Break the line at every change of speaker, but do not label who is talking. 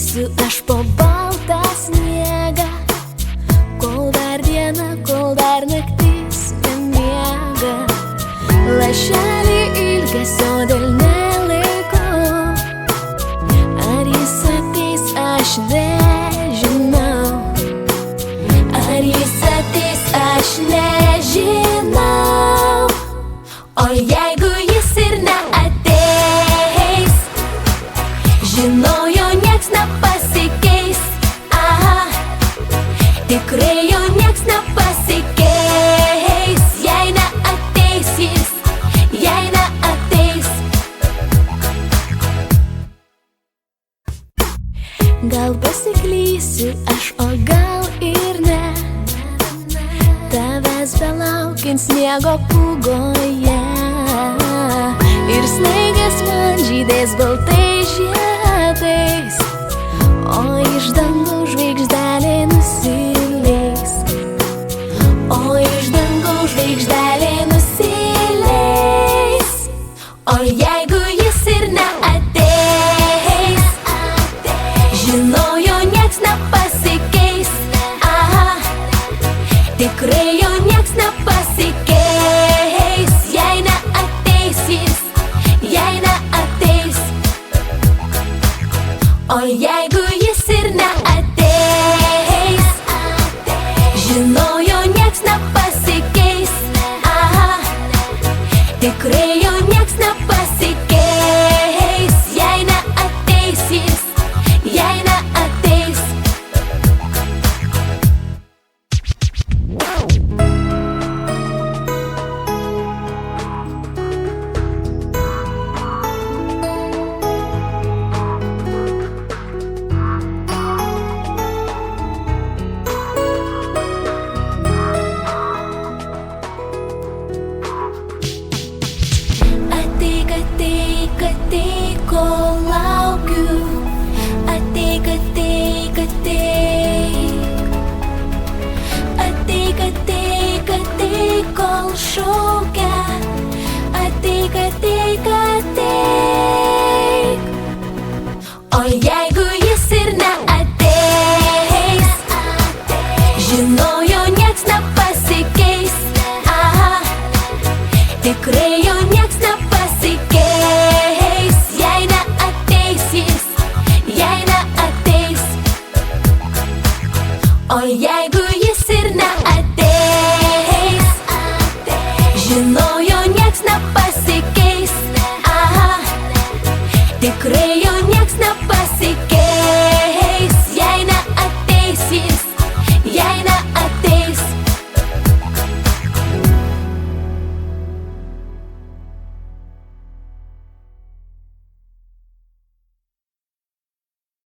klysiu aš po baltą sniegą, kol dar diena, kol dar naktis nemiega. Lašelį ilgesio dėl nelaiko, ar jis ateis, aš nežinau. Ar jis ateis, aš nežinau. O jeigu jis ir neateis, žinau, jo nieks nepasikeis. Aha, tikrai jo nieks nepasikeis. Jei neateis jis, jei neateis. Gal pasiklysiu aš, o gal ir ne, tavęs belaukiant sniego pūgoje. Ir snaiges man žydės baltais žiedais, o iš dangaus žvaigždelė nusileis. O iš dangaus žvaigždelė nusileis. O jeigu jis ir neateis, žinau, jo nieks nepasikeis. Aha, tikrai jo nieks nepasikeis. Jei neateis jis, jei neateis. O jeigu jis ir neateis, žinau, jo nieks nepasikeis. Aha, tikrai jo nieks nepasikeis. Jei neateis jis, jei neateis. Ateik, ateik, ateik, kol laukiu. Ateik, ateik, ateik. Ateik, ateik, ateik, kol šaukia. Ateik, ateik, ateik. O jeigu jis ir neateis, žinau, jo nieks nepasikeis. Aha, tikrai jo nieks nepasikeis. Jei neateis jis, jei neateis. O jeigu jis ir neateis, žinau, jo nieks nepasikeis. Aha, tikrai jo